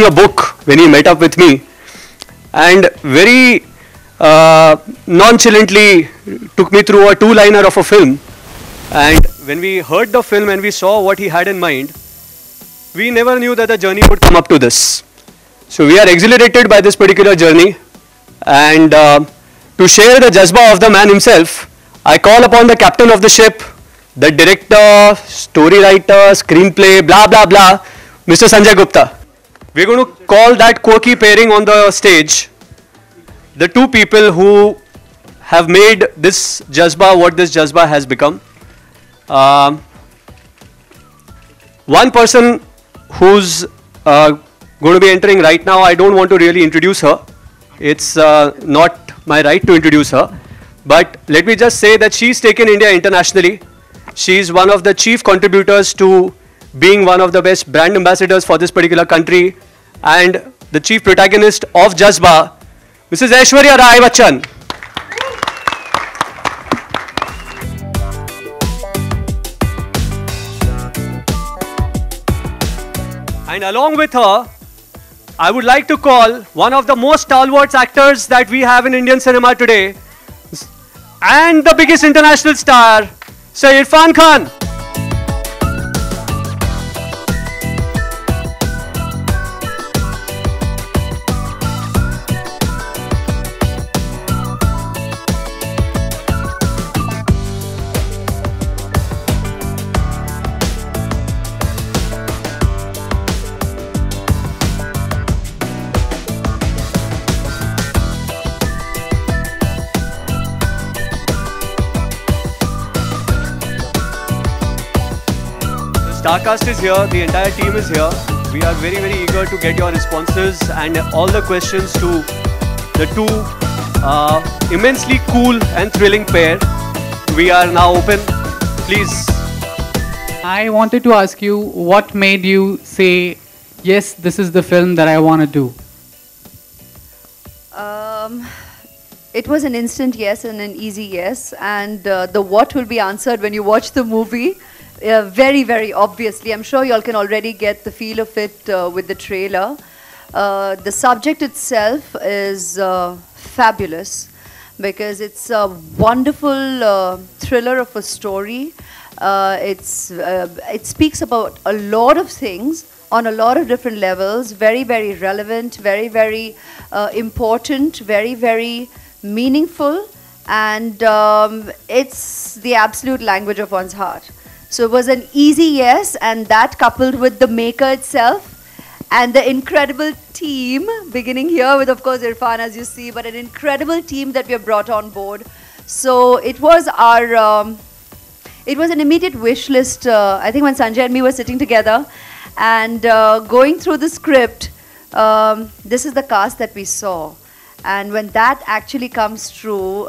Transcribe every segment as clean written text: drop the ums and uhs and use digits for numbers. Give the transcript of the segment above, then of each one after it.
a book when he met up with me, and very nonchalantly took me through a two-liner of a film. And when we heard the film and we saw what he had in mind, we never knew that the journey would come up to this. So we are exhilarated by this particular journey, and to share the jazba of the man himself, I call upon the captain of the ship, the director, story writer, screenplay, blah blah blah, Mr. Sanjay Gupta. We're going to call that quirky pairing on the stage, the two people who have made this jazba what this jazba has become. One person who's going to be entering right now, I don't want to really introduce her. It's not my right to introduce her. But let me just say that she's taken India internationally. She's one of the chief contributors to being one of the best brand ambassadors for this particular country, and the chief protagonist of Jazba, Mrs. Aishwarya Rai Bachchan. And along with her, I would like to call one of the most stalwart actors that we have in Indian cinema today, and the biggest international star, Sir Irfan Khan. Starcast is here, the entire team is here. We are very, very eager to get your responses and all the questions to the two immensely cool and thrilling pair. We are now open. Please. I wanted to ask you, what made you say, yes, this is the film that I want to do? It was an instant yes and an easy yes, and the what will be answered when you watch the movie. Very, very obviously. I'm sure you all can already get the feel of it with the trailer. The subject itself is fabulous because it's a wonderful thriller of a story. It speaks about a lot of things on a lot of different levels. Very, very relevant, very, very important, very, very meaningful, and it's the absolute language of one's heart. So it was an easy yes, and that coupled with the maker itself and the incredible team, beginning here with, of course, Irfan, as you see, but an incredible team that we have brought on board. So it was our, it was an immediate wish list. I think when Sanjay and me were sitting together and going through the script, this is the cast that we saw. And when that actually comes true,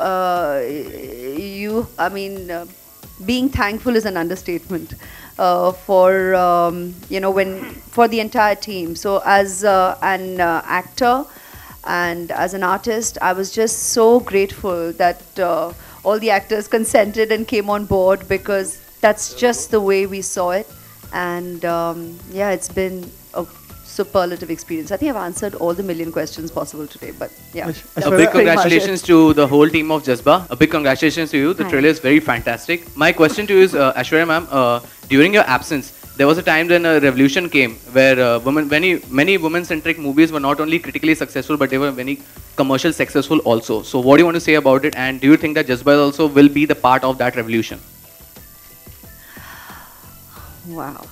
being thankful is an understatement for for the entire team. So as an actor and as an artist, I was just so grateful that all the actors consented and came on board, because that's just the way we saw it. And yeah, it's been a superlative experience. I think I've answered all the million questions possible today, but yeah. A big congratulations to the whole team of Jazba. A big congratulations to you. The trailer is very fantastic. My question to you is, Aishwarya ma'am, during your absence, there was a time when a revolution came where many women-centric movies were not only critically successful, but they were very commercial successful also. So what do you want to say about it? And do you think that Jazba also will be the part of that revolution? Wow.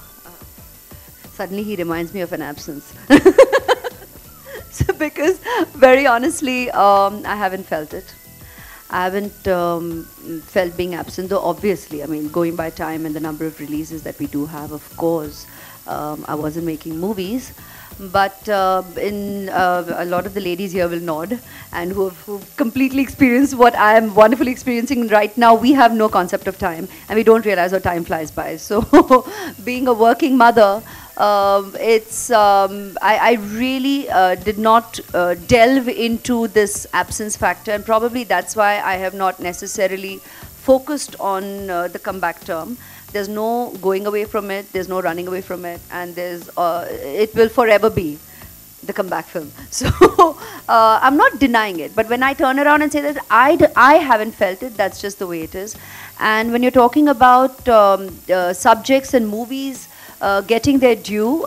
Suddenly he reminds me of an absence. So because very honestly, I haven't felt it. I haven't felt being absent, though obviously, I mean, going by time and the number of releases that we do have, of course, I wasn't making movies. But a lot of the ladies here will nod, and who've completely experienced what I am wonderfully experiencing right now. We have no concept of time, and we don't realize how time flies by. So being a working mother, I really did not delve into this absence factor, and probably that's why I have not necessarily focused on the comeback term. There's no going away from it, there's no running away from it, and there's it will forever be the comeback film. So I'm not denying it. But when I turn around and say that I haven't felt it, that's just the way it is. And when you're talking about subjects and movies getting their due,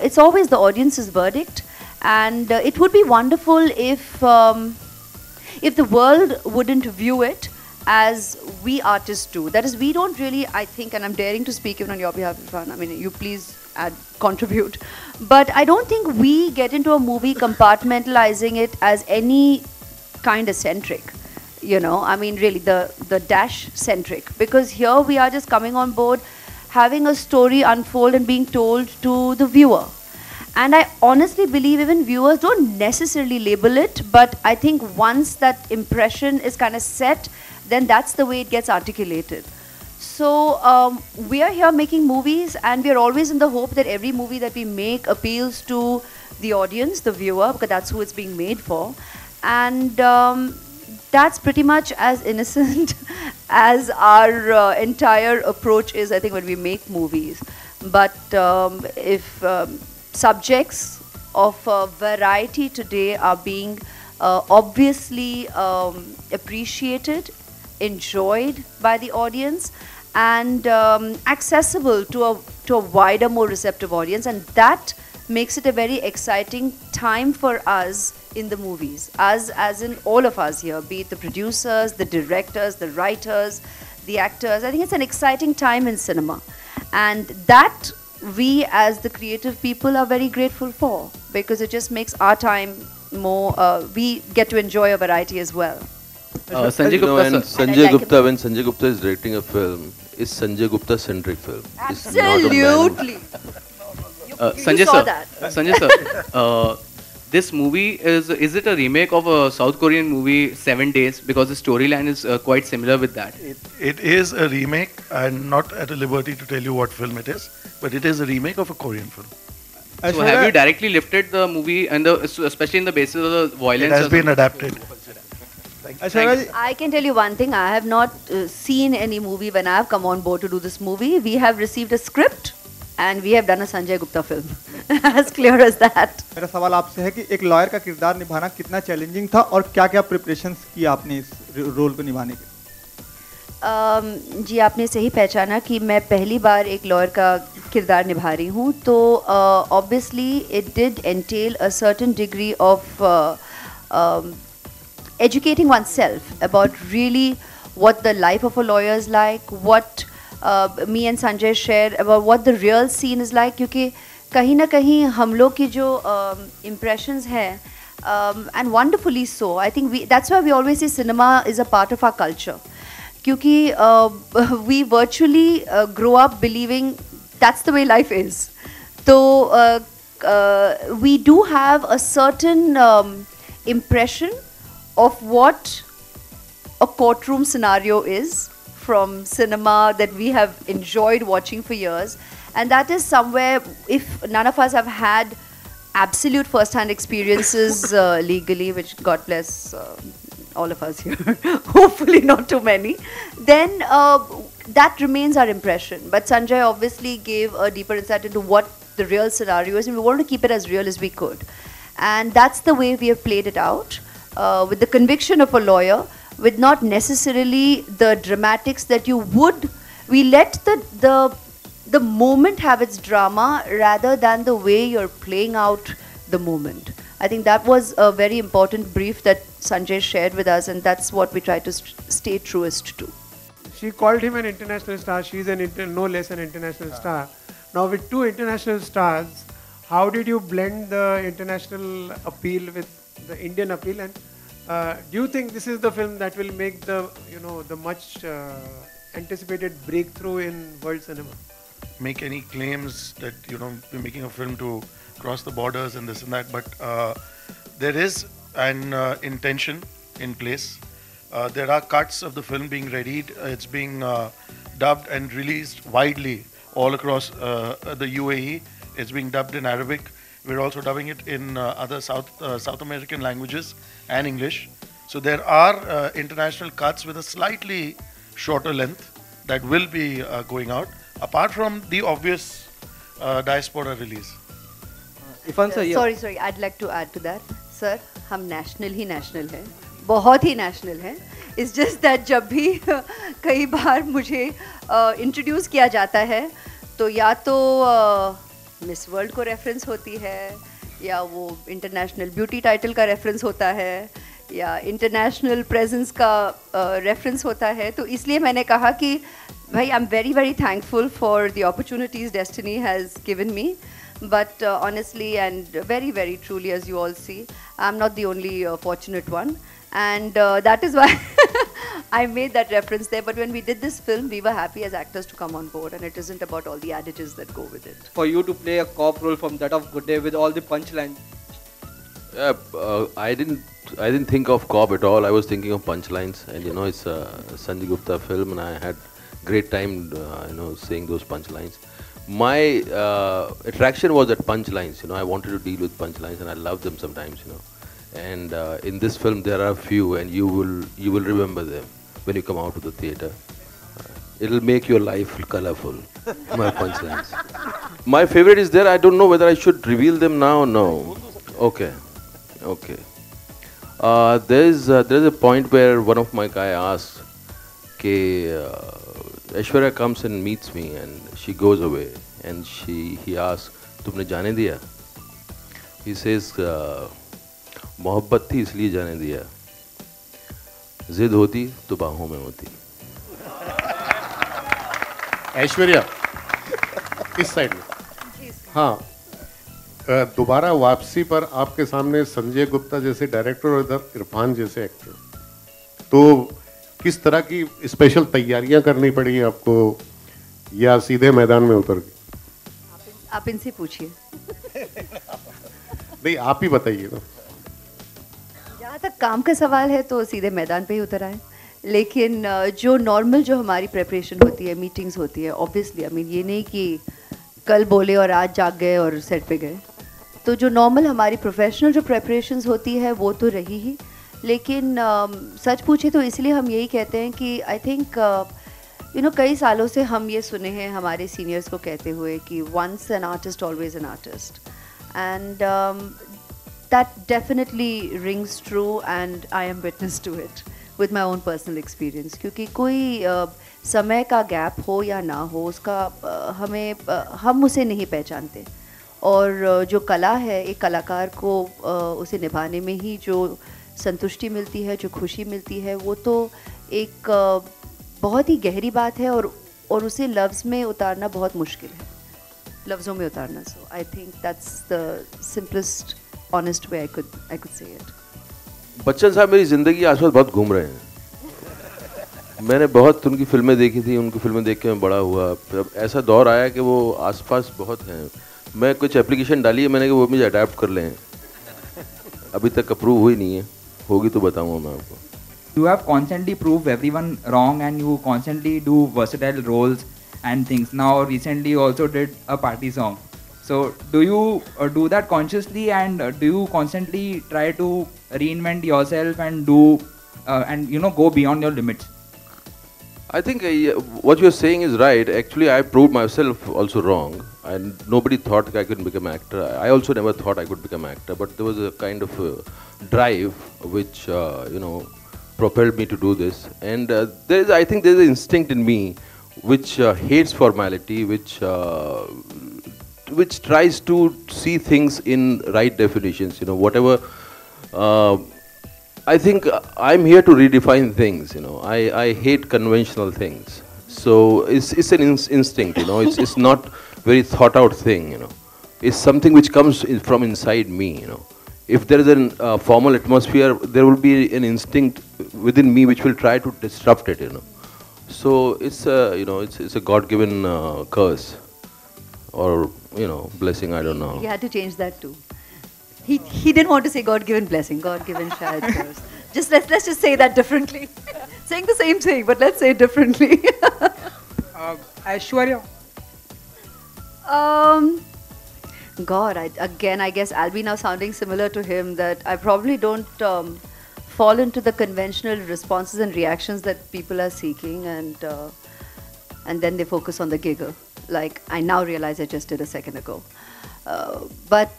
it's always the audience's verdict. And it would be wonderful if the world wouldn't view it as we artists do. That is, we don't really, I think, and I'm daring to speak even on your behalf, Irfan. I mean, you please contribute. But I don't think we get into a movie compartmentalizing it as any kind of centric. You know, I mean, really, the dash centric. Because here we are just coming on board, having a story unfold and being told to the viewer. And I honestly believe even viewers don't necessarily label it, but I think once that impression is kind of set, then that's the way it gets articulated. So we are here making movies, and we are always in the hope that every movie that we make appeals to the audience, the viewer, because that's who it's being made for. And that's pretty much as innocent as our entire approach is, I think, when we make movies. But if subjects of variety today are being obviously appreciated, enjoyed by the audience, and accessible to a wider, more receptive audience, and that makes it a very exciting time for us in the movies, as in all of us here, be it the producers, the directors, the writers, the actors. I think it's an exciting time in cinema, and that we as the creative people are very grateful for, because it just makes our time more, we get to enjoy a variety as well. Sanjay Gupta, and sir. Sanjay Gupta, when Sanjay Gupta is directing a film, is Sanjay Gupta centric film. It's not a Absolutely. Sanjay saw sir, that. Sanjay sir, this movie is it a remake of a South Korean movie 7 Days, because the storyline is quite similar with that? It is a remake. I'm not at a liberty to tell you what film it is, but it is a remake of a Korean film. So have you directly lifted the movie, and especially in the basis of the violence? It has been adapted. I can tell you one thing, I have not seen any movie when I have come on board to do this movie. We have received a script and we have done a Sanjay Gupta film. As clear as that. मेरा सवाल आपसे है कि एक lawyer का किरदार निभाना कितना चैलेंजिंग था और क्या-क्या प्रिपरेशंस की आपने इस रोल को निभाने के? जी, आपने सही पहचाना कि मैं पहली बार एक लॉयर का किरदार निभा रही हूँ, तो obviously it did entail a certain degree of educating oneself about really what the life of a lawyer is like, what me and Sanjay share about what the real scene is like, क्योंकि कहीं ना कहीं हम लोग की जो impressions हैं, and wonderfully so, I think that's why we always say cinema is a part of our culture, क्योंकि we virtually grow up believing that's the way life is. So we do have a certain impression of what a courtroom scenario is from cinema that we have enjoyed watching for years, and that is somewhere, if none of us have had absolute first-hand experiences legally, which God bless all of us here, hopefully not too many, then that remains our impression. But Sanjay obviously gave a deeper insight into what the real scenario is, and we wanted to keep it as real as we could. And that's the way we have played it out, with the conviction of a lawyer, with not necessarily the dramatics that you would. We let the moment have its drama rather than the way you're playing out the moment. I think that was a very important brief that Sanjay shared with us, and that's what we try to stay truest to. She called him an international star. She's no less an international star. Now with two international stars, how did you blend the international appeal with the Indian appeal? And do you think this is the film that will make the much anticipated breakthrough in world cinema? Make any claims that we're making a film to cross the borders and this and that, but there is an intention in place. There are cuts of the film being readied. It's being dubbed and released widely all across the UAE. It's being dubbed in Arabic. We're also dubbing it in other South American languages and English. So there are international cuts with a slightly shorter length that will be going out, apart from the obvious diaspora release. Irfan sir, Sorry, I'd like to add to that. Sir, हम national ही national हैं, बहुत ही national हैं. It's just that जब भी कई बार मुझे introduce किया जाता है, तो या तो Miss World को reference होती है, या वो international beauty title का reference होता है, या international presence का reference होता है. तो इसलिए मैंने कहा कि भाई, I'm very very thankful for the opportunities destiny has given me. But honestly and very very truly, as you all see, I'm not the only fortunate one, and that is why I made that reference there. But when we did this film, we were happy as actors to come on board, and it isn't about all the adages that go with it. For you to play a cop role from that of Good Day with all the punchlines. I didn't think of cop at all. I was thinking of punchlines, and it's a Sanjay Gupta film, and I had great time, saying those punchlines. My attraction was at punchlines. I wanted to deal with punchlines, and I love them sometimes. And in this film, there are a few, and you will remember them when you come out of the theater. It'll make your life colorful. My punchlines. My favorite is there. I don't know whether I should reveal them now or no. Okay. There's a point where one of my guy asks, Aishwarya comes and meets me, and she goes away, and he asks, तुमने जाने दिया? He says, मोहब्बत थी इसलिए जाने दिया, जिद होती तो बाहों में होती. ऐश्वर्या, इस साइड में. हाँ, दोबारा वापसी पर आपके सामने संजय गुप्ता जैसे डायरेक्टर और इधर इरफान जैसे एक्टर, तो किस तरह की स्पेशल तैयारियां करनी पड़ी आपको, या सीधे मैदान में उतर गए? आप इनसे पूछिए. नहीं, आप ही बताइए ना. जहाँ तक काम का सवाल है तो सीधे मैदान पे ही उतर आए. लेकिन जो नॉर्मल जो हमारी प्रेपरेशन होती है, मीटिंग्स होती है, ऑब्वियसली आई मीन ये नहीं कि कल बोले और आज जाग गए और सेट पे गए. तो जो नॉर्मल हमारी प्रोफेशनल जो प्रेपरेशंस होती है वो तो रही ही. लेकिन सच पूछे तो इसलिए हम यही कहते हैं कि आई थिंक कई सालों से हम ये सुने हैं हमारे सीनियर्स को कहते हुए कि once an artist always an artist, and that definitely rings true, and I am witness to it with my own personal experience. क्योंकि कोई समय का गैप हो या ना हो, उसका हम उसे नहीं पहचानते. और जो कला है, एक कलाकार को उसे निभाने में ही जो संतुष्टि मिलती है, जो खुशी मिलती है, वो तो एक बहुत ही गहरी बात है, और उसे लफ्ज़ में उतारना बहुत मुश्किल है, लफ्ज़ों में उतारना. So I think that's the simplest honest way I could say it. Bachchan साहब मेरी ज़िंदगी आसपास बहुत घूम रहे हैं. मैंने बहुत उनकी फिल्में देखी थी, उनकी फिल्में देख के मैं बड़ा हुआ. अब ऐसा दौर आया कि वो आसपास बहुत हैं. मैं कुछ एप्लीकेशन डाली है मैंने कि वो मुझे अडैप्ट कर लें. अभी तक अप्रूव हुई नहीं है, होगी तो बताऊंगा मैं आपको. You have constantly proved everyone wrong, and you constantly do versatile roles and things. Now recently you also did a party song. So do you do that consciously, and do you constantly try to reinvent yourself and do and go beyond your limits? I think what you're saying is right. Actually, I proved myself also wrong, and nobody thought I could become an actor. I also never thought I could become an actor, but there was a kind of drive which propelled me to do this. And I think there's an instinct in me which hates formality, which tries to see things in right definitions. Whatever. I think I'm here to redefine things. I hate conventional things. So it's an instinct. It's not very thought out thing. It's something which comes from inside me. If there is a formal atmosphere, there will be an instinct within me which will try to disrupt it. So it's a God-given curse, or blessing. I don't know. He had to change that too. He didn't want to say God-given blessing, God-given shayad curse. Let's just say that differently. Saying the same thing, but let's say it differently. Aishwarya. God, I guess I'll be now sounding similar to him, that I probably don't fall into the conventional responses and reactions that people are seeking, and then they focus on the giggle, like I now realize I just did a second ago. But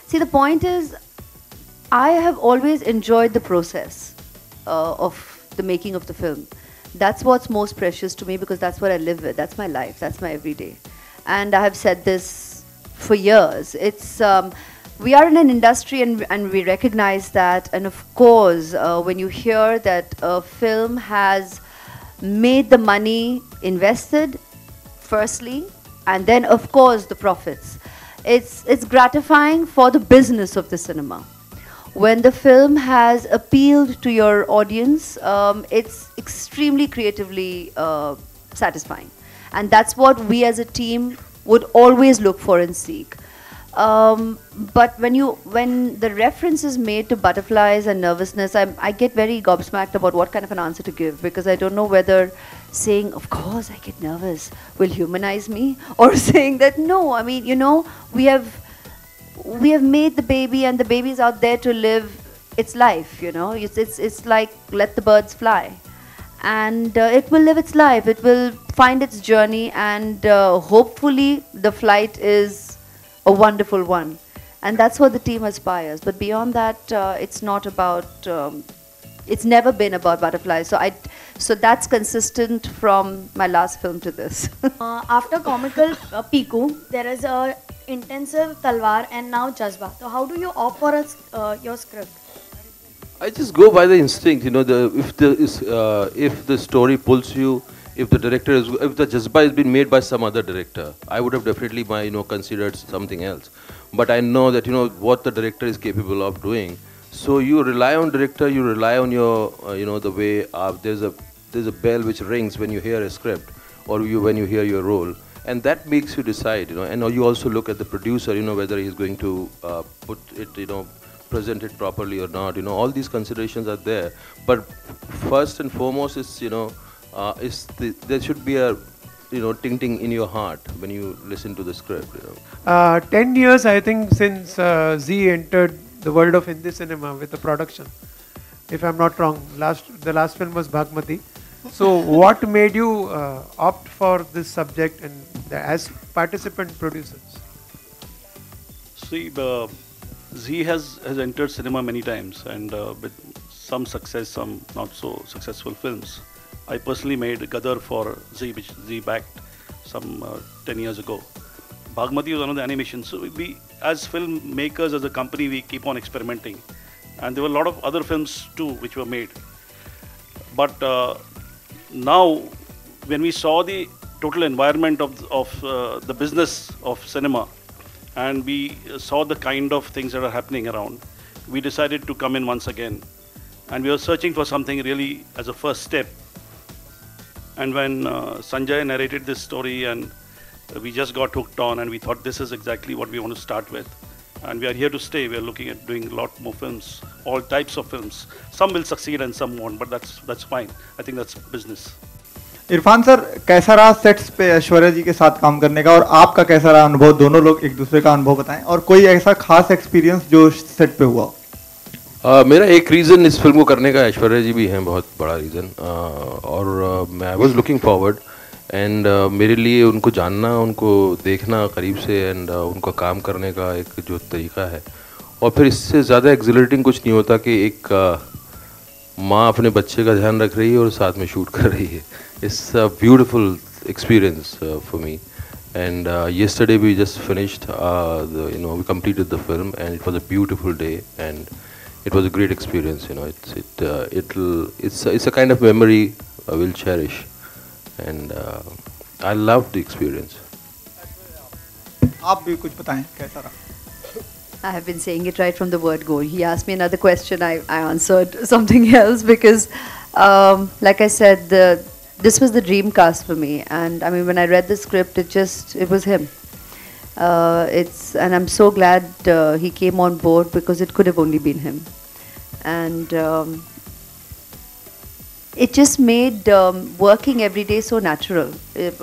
see, the point is, I have always enjoyed the process of the making of the film. That's what's most precious to me, because that's what I live with. That's my life. That's my everyday. And I have said this for years. It's we are in an industry, and we recognize that. And of course, when you hear that a film has made the money invested, firstly, and then of course the profits, it's gratifying for the business of the cinema. When the film has appealed to your audience, it's extremely creatively satisfying. And that's what we as a team would always look for and seek. But when the reference is made to butterflies and nervousness, I get very gobsmacked about what kind of an answer to give, because I don't know whether saying, of course I get nervous, will humanize me, or saying that, no, I mean, we have made the baby, and the baby's out there to live its life, It's like, let the birds fly. And it will live its life, it will find its journey, and hopefully the flight is a wonderful one. And that's what the team aspires. But beyond that, it's not about, it's never been about butterflies. So that's consistent from my last film to this. After comical Piku, there is a intensive Talwar and now Jazba. So how do you opt for your script? I just go by the instinct, if the story pulls you, if the Jazba has been made by some other director, I would have definitely considered something else. But I know that what the director is capable of doing. So you rely on director, you rely on your the way there's a bell which rings when you hear a script, or when you hear your role, and that makes you decide. And you also look at the producer, whether he's going to put it, present it properly or not. All these considerations are there. But first and foremost is there should be a ting in your heart when you listen to the script. 10 years, I think, since Z entered the world of Hindi cinema with the production, if I'm not wrong. The last film was Bhagmati. So what made you opt for this subject and as participant producers? See, Z has entered cinema many times, and with some success, some not so successful films. I personally made Gadar for Z, which Z backed some 10 years ago. Bhagmati was one of the animations. So we, as filmmakers, as a company, we keep on experimenting. And there were a lot of other films too which were made. But now, when we saw the total environment of the business of cinema, and we saw the kind of things that are happening around, we decided to come in once again. And we were searching for something really as a first step. And when Sanjay narrated this story, and we just got hooked on, and we thought this is exactly what we want to start with. And we are here to stay. We are looking at doing a lot more films, all types of films. Some will succeed and some won't, but that's fine. I think that's business. Irfan sir, कैसा रहा sets पे ऐश्वर्या जी के साथ काम करने का, और आपका कैसा रहा अनुभव? दोनों लोग एक दूसरे का अनुभव बताएं, और कोई ऐसा खास एक्सपीरियंस जो सेट पे हुआ? मेरा एक रीज़न इस फिल्म को करने का ऐश्वर्या जी भी हैं, बहुत बड़ा रीज़न, और मैं I was looking forward, and मेरे लिए उनको जानना, उनको देखना करीब से, एंड उनका काम करने का एक जो तरीका है, और फिर इससे ज़्यादा एक्सिलरेटिंग कुछ नहीं होता कि एक माँ अपने बच्चे का ध्यान रख रही है और साथ में शूट कर रही है. It's a beautiful experience for me. And yesterday we just finished, we completed the film, and it was a beautiful day, and it was a great experience. It's a kind of memory I will cherish, and I loved the experience. आप भी कुछ बताएं कैसा रहा? I have been saying it right from the word go. He asked me another question, I answered something else, because like I said, this was the dream cast for me, and I mean, when I read the script, it was him. And I'm so glad he came on board, because it could have only been him. And it just made working every day so natural.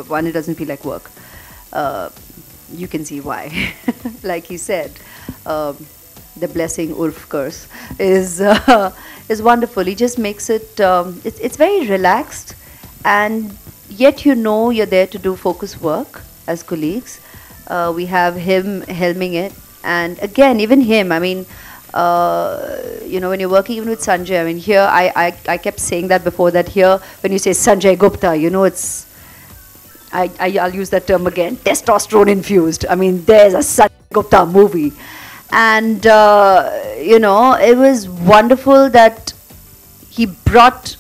One, it doesn't feel like work. You can see why. Like he said, the blessing Ulf curse is wonderful. He just makes it, it's very relaxed, and yet you're there to do focus work as colleagues, We have him helming it. And again, even him, I mean, you know, when you're working even with Sanjay, I mean, here, I kept saying that before, that here, when you say Sanjay Gupta, you know, it's, I'll use that term again, testosterone infused. I mean, there's a Sanjay Gupta movie. And, you know, it was wonderful that he brought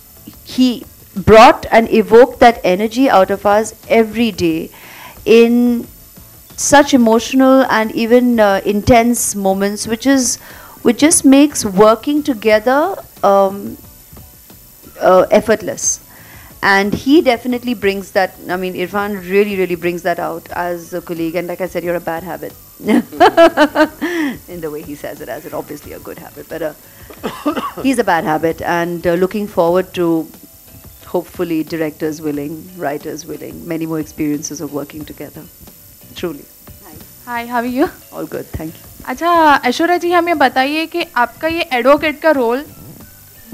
and evoked that energy out of us every day in such emotional and even intense moments, which just makes working together effortless. And he definitely brings that. I mean, Irfan really brings that out as a colleague. And like I said, you're a bad habit. In the way he says it, as it obviously a good habit. But he's a bad habit. And looking forward to, hopefully, directors willing, writers willing, many more experiences of working together. Truly. Hi, how are you? All good, thank you. अच्छा ऐश्वर्या जी, हमें बताइए कि आपका ये advocate का role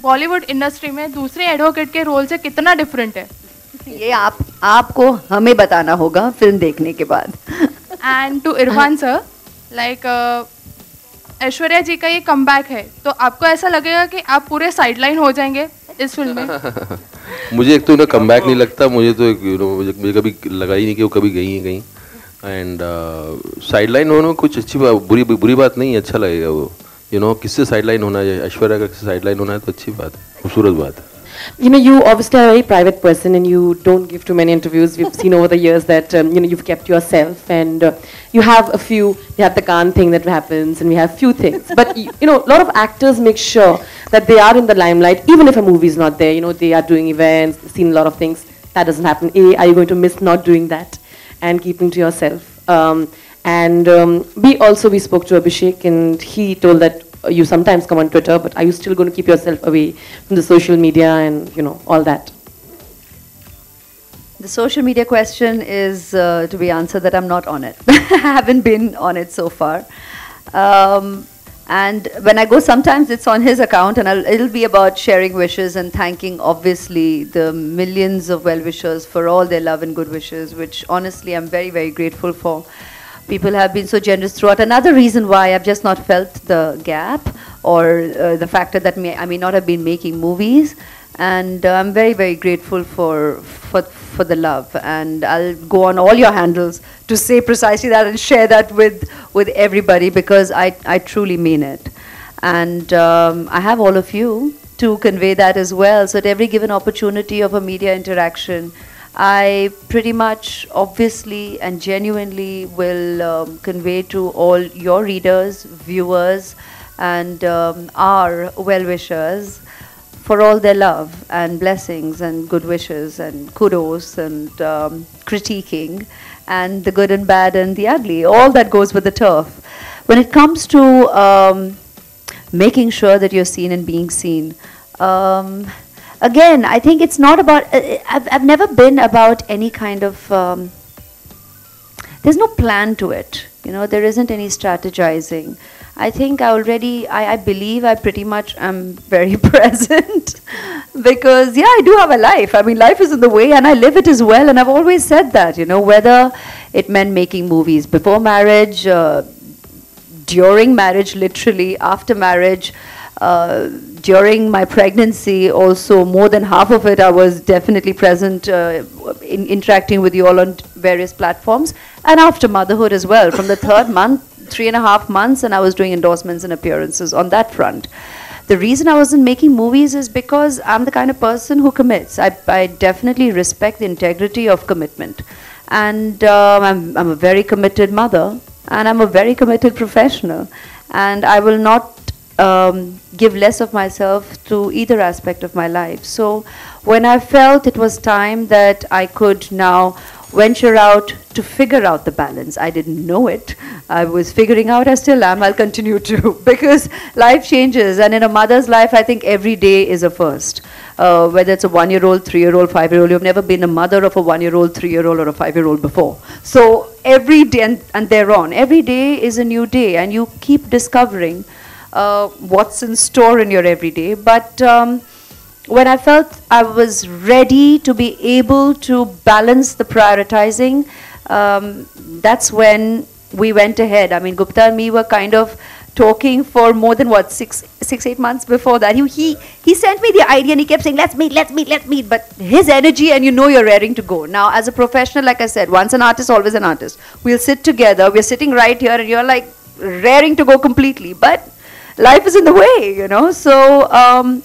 Bollywood industry में दूसरे advocate के रोल से कितना डिफरेंट है? ये आपको हमें बताना होगा फिल्म देखने के बाद. And to Irfan sir, like Aishwarya ji का ये कमबैक है, तो आपको ऐसा लगेगा कि आप पूरे साइडलाइन हो जाएंगे इस फिल्म में? मुझे एक तो उन्हें कमबैक नहीं लगता, मुझे तो मुझे कभी लगा ही नहीं कि वो कभी गई हैं कहीं. एंड साइडलाइन होना कुछ अच्छी बात, बुरी बात नहीं है, अच्छा लगेगा वो. यू नो, किससे साइडलाइन होना है, ऐश्वर्या का किससे साइडलाइन होना है तो अच्छी बात है, खूबसूरत बात है. You know, you obviously are a very private person and you don't give too many interviews. We've seen over the years that, you know, you've kept yourself and you have you have the Khan thing that happens and we have few things. But, you know, a lot of actors make sure that they are in the limelight, even if a movie is not there. You know, they are doing events, seen a lot of things. That doesn't happen. A, are you going to miss not doing that and keeping to yourself? We spoke to Abhishek and he told that you sometimes come on Twitter, but are you still going to keep yourself away from the social media and, you know, all that? The social media question is to be answered that I'm not on it. I haven't been on it so far. And when I go, sometimes it's on his account and it'll be about sharing wishes and thanking, obviously, the millions of well-wishers for all their love and good wishes, which honestly I'm very grateful for. People have been so generous throughout. Another reason why I've just not felt the gap or the factor that I may not have been making movies. And I'm very grateful for the love. And I'll go on all your handles to say precisely that and share that with everybody, because I truly mean it. And I have all of you to convey that as well. So at every given opportunity of a media interaction, I pretty much, obviously and genuinely will convey to all your readers, viewers, and our well-wishers for all their love and blessings and good wishes and kudos and critiquing and the good and bad and the ugly, all that goes with the turf. When it comes to making sure that you're seen and being seen, again, I think it's not about, I've never been about any kind of, there's no plan to it. You know, there isn't any strategizing. I think I believe I pretty much am very present because, yeah, I do have a life. I mean, life is in the way and I live it as well. And I've always said that, you know, whether it meant making movies before marriage, during marriage, literally, after marriage, during my pregnancy also, more than half of it I was definitely present interacting with you all on various platforms, and after motherhood as well, from the third month, 3.5 months, and I was doing endorsements and appearances on that front. The reason I wasn't making movies is because I'm the kind of person who commits. I definitely respect the integrity of commitment, and I'm a very committed mother, and I'm a very committed professional, and I will not give less of myself to either aspect of my life. So when I felt it was time that I could now venture out to figure out the balance, I didn't know it. I was figuring out, I still am, I'll continue to, because life changes, and in a mother's life, I think every day is a first. Whether it's a 1-year-old, 3-year-old, 5-year-old, you've never been a mother of a 1-year-old, 3-year-old, or a 5-year-old before. So every day, and thereon, every day is a new day, and you keep discovering what's in store in your everyday. But when I felt I was ready to be able to balance the prioritizing, that's when we went ahead. I mean, Gupta and me were kind of talking for more than what, 8 months before that. He sent me the idea and he kept saying, let's meet. But his energy, and you know you're raring to go. Now, as a professional, like I said, once an artist, always an artist. We'll sit together. We're sitting right here, and you're like raring to go completely. But life is in the way, you know. So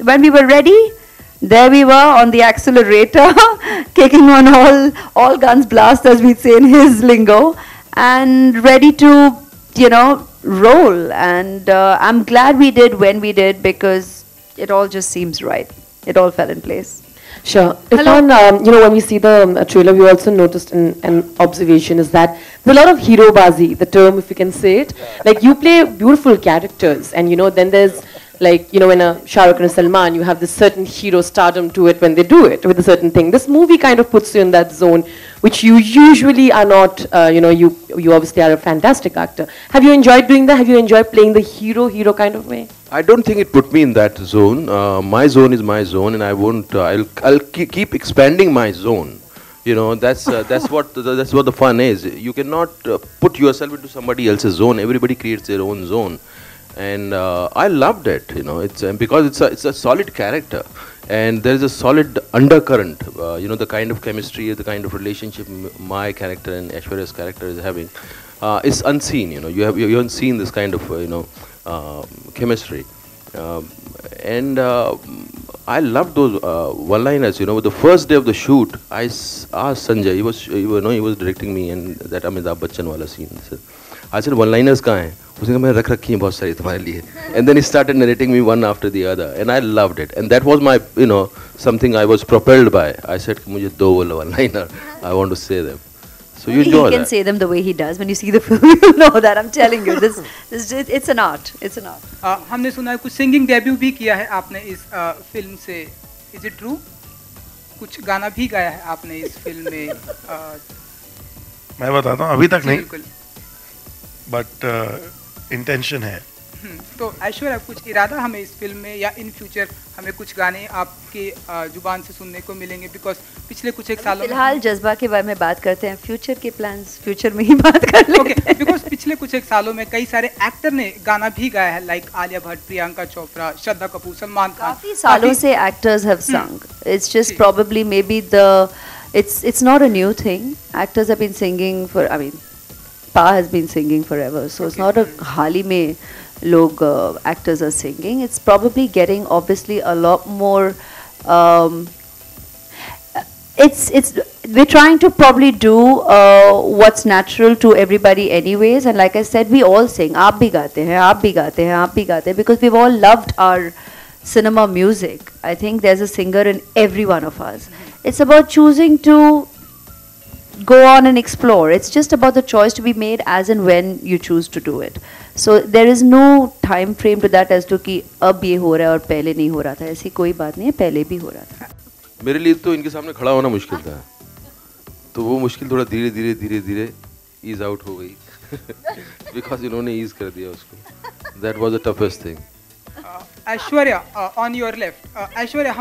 when we were ready, there we were on the accelerator, kicking on all guns blast, as we'd say in his lingo, and ready to, you know, roll. And I'm glad we did when we did, because it all just seems right. It all fell in place. Sure. Irfan, you know, when we see the trailer, we also noticed an observation is that there's a lot of hero-bazi, the term, if you can say it. Like, you play beautiful characters, and, you know, then there's, like, you know, when a Shah Rukh and a Salman, you have this certain hero stardom to it when they do it with a certain thing. This movie kind of puts you in that zone, which you usually are not, you know, you obviously are a fantastic actor. Have you enjoyed doing that? Have you enjoyed playing the hero kind of way? I don't think it put me in that zone. My zone is my zone, and I won't. I'll keep expanding my zone. You know, that's what the fun is. You cannot put yourself into somebody else's zone. Everybody creates their own zone, and I loved it. You know, it's because it's a solid character, and there is a solid undercurrent. You know, the kind of chemistry, the kind of relationship my character and Aishwarya's character is having is unseen. You know, you haven't seen this kind of you know. Chemistry, and I loved those one-liners. You know, the first day of the shoot, I asked Sanjay. He was directing me, and that Amitabh Bachchan wala scene. I said, one-liners कहाँ हैं? उसने कहा मैं रख रखी हैं बहुत सारी तुम्हारे लिए. And then he started narrating me one after the other, and I loved it. And that was my, you know, something I was propelled by. I said, मुझे दो one-liner. I want to say them. So you enjoy that. He can say them the way he does. When you see the film, you'll know that. I'm telling you, it's an art. It's an art. हमने सुना है कुछ singing debut भी किया है आपने इस film से. Is it true? कुछ गाना भी गाया है आपने इस फिल्म में. मैं बताता हूँ, अभी तक नहीं. But intention है. तो ऐश्वर्या, कुछ इरादा हमें इस फिल्म में या इन फ्यूचर हमें कुछ गाने आपके जुबान से सुनने को मिलेंगे? बिकॉज पिछले कुछ एक सालों में फिलहाल जज्बा के बारे में बात करते हैं. फ्यूचर के प्लान्स फ्यूचर में ही बात कर लेंगे. ओके, बिकॉज पिछले कुछ एक सालों में कई सारे एक्टर ने गाना भी गाया है, लाइक आलिया भट्ट, प्रियंका चोपड़ा, श्रद्धा कपूर, सलमान खान. काफी सालों से actors have sung. It's just probably maybe it's not a new thing. Actors have been singing for, I mean, Pa has been singing forever, so it's not a हाल ही में लोग actors are singing. It's probably getting obviously a lot more. We're trying to probably do what's natural to everybody anyways, and like I said, we all sing. आप भी गाते हैं, आप भी गाते हैं, आप भी गाते हैं, because we've all loved our cinema music. I think there's a singer in every one of us. It's about choosing to go on and explore. It's just about the choice to be made as and when you choose to do it. So there is no time frame to that as to कि अब ये हो रहा है और पहले नहीं हो रहा था. ऐसी कोई बात नहीं है, पहले भी हो रहा था. मेरे लिए तो इनके सामने खड़ा होना मुश्किल था, तो वो मुश्किल थोड़ा धीरे धीरे ईज आउट हो गई. बिकॉज इन्होंने ईज कर दिया उसको. That was the toughest thing. Aishwarya, on your left. Aishwarya,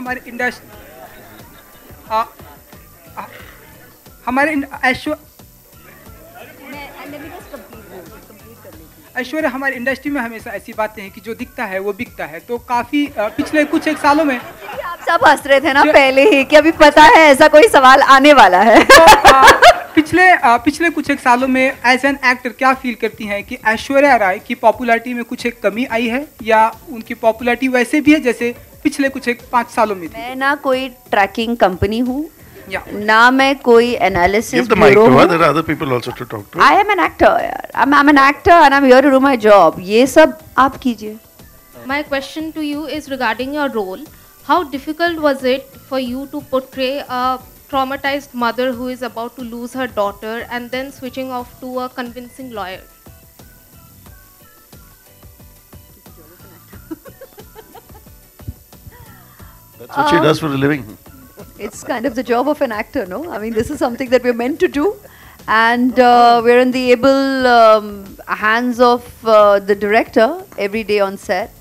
Aishwarya, हमारी इंडस्ट्री में हमेशा ऐसी बातें हैं कि जो दिखता है वो बिकता है. तो काफी पिछले कुछ एक सालों में आप सब हंस रहे थे ना पहले ही कि अभी पता है ऐसा कोई सवाल आने वाला है. तो पिछले कुछ एक सालों में एज एन एक्टर क्या फील करती हैं कि ऐश्वर्या राय की पॉपुलैरिटी में कुछ एक कमी आई है, या उनकी पॉपुलैरिटी वैसे भी है जैसे पिछले कुछ एक 5 सालों में थी? मैं ना कोई ट्रैकिंग कंपनी हूँ, ना मैं कोई एनालिसिस ब्यूरो हूँ. There are other people also to talk to. I am an actor. I'm an actor and I'm here to do my job. ये सब आप कीजिए. My question to you is regarding your role. How difficult was it for you to portray a traumatized mother who is about to lose her daughter and then switching off to a convincing lawyer? That's what she does for a living. It's kind of the job of an actor, no? I mean, this is something that we're meant to do. And we're in the able hands of the director every day on set.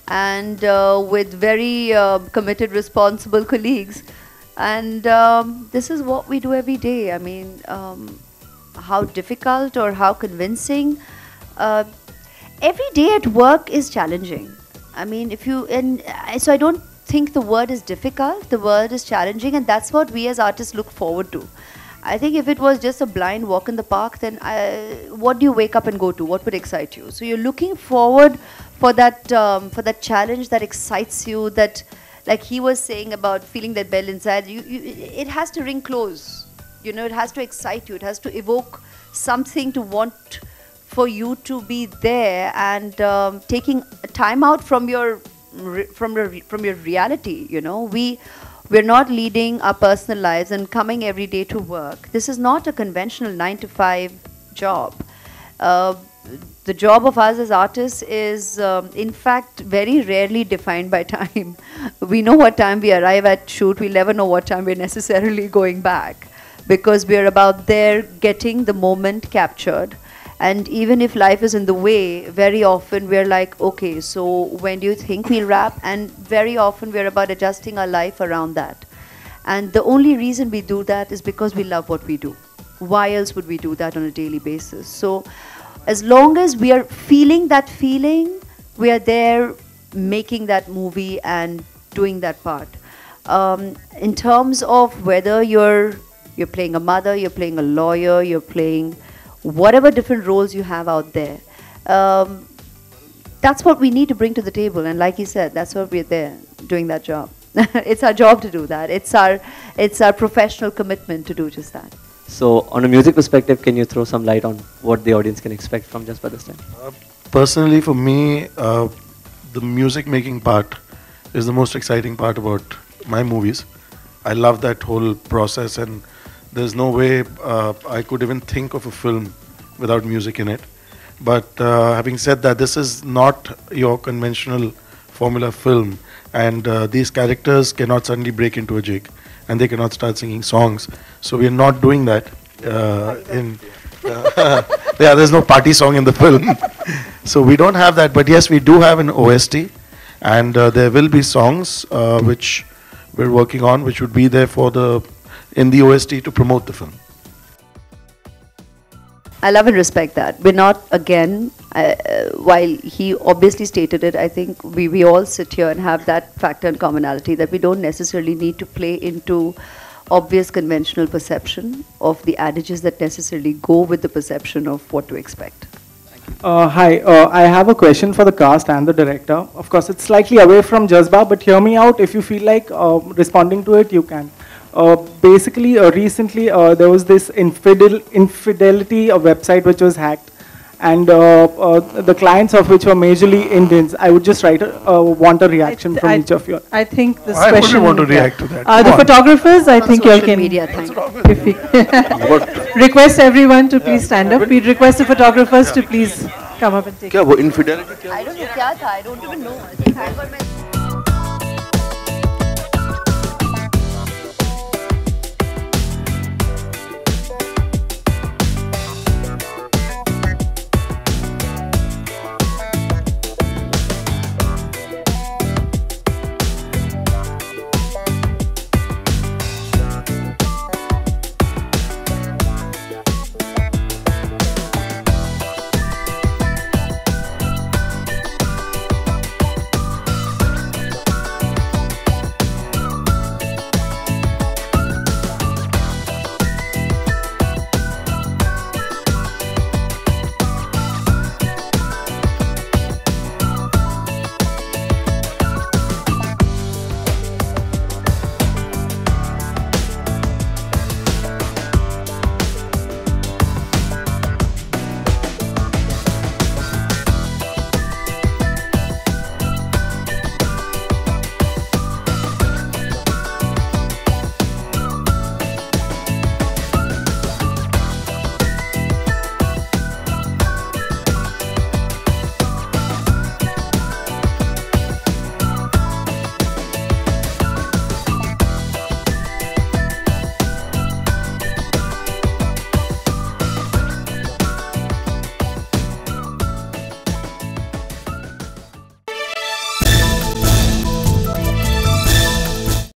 And with very committed, responsible colleagues. And this is what we do every day. I mean, how difficult or how convincing. Every day at work is challenging. I mean, so I don't think the word is difficult, the word is challenging, and that's what we as artists look forward to. I think if it was just a blind walk in the park, then what do you wake up and go to? What would excite you? So you're looking forward for that challenge that excites you, that, like he was saying about feeling that bell inside, it has to ring close. You know, it has to excite you. It has to evoke something to want for you to be there, and taking time out from your reality. You know, we're not leading our personal lives and coming every day to work. This is not a conventional 9-to-5 job. The job of us as artists is, in fact, very rarely defined by time. We know what time we arrive at shoot. We'll never know what time we're necessarily going back, because we're about there getting the moment captured. And even if life is in the way, very often we're like, okay, so when do you think we'll wrap? And very often we're about adjusting our life around that. And the only reason we do that is because we love what we do. Why else would we do that on a daily basis? So as long as we are feeling that feeling, we are there making that movie and doing that part. In terms of whether you're playing a mother, you're playing a lawyer, you're playing whatever different roles you have out there, that's what we need to bring to the table. And like he said, that's what we're there doing, that job. It's our job to do that. It's our professional commitment to do just that. So on a music perspective, can you throw some light on what the audience can expect from Jazba this time? Personally, for me, the music making part is the most exciting part about my movies. I love that whole process, and there's no way I could even think of a film without music in it. But having said that, this is not your conventional formula film, and these characters cannot suddenly break into a jig, and they cannot start singing songs. So we're not doing that. There's no party song in the film. So we don't have that. But yes, we do have an OST, and there will be songs which we're working on, which would be there in the OST to promote the film. I love and respect that. We're not, again, while he obviously stated it, I think we all sit here and have that factor and commonality that we don't necessarily need to play into obvious conventional perception of the adages that necessarily go with the perception of what to expect. Hi, I have a question for the cast and the director. Of course, it's slightly away from Jazba, but hear me out. If you feel like responding to it, you can. Basically, recently there was this infidelity website which was hacked, and the clients of which were majorly Indians. I would just want a reaction from each of you. I think this Why question. Why would you want to react to that? The photographers, I think you all can. Media, If we request everyone to please stand up. We'd request the photographers to please come up and take. क्या वो infidelity क्या? I don't know क्या था. I don't even know. I think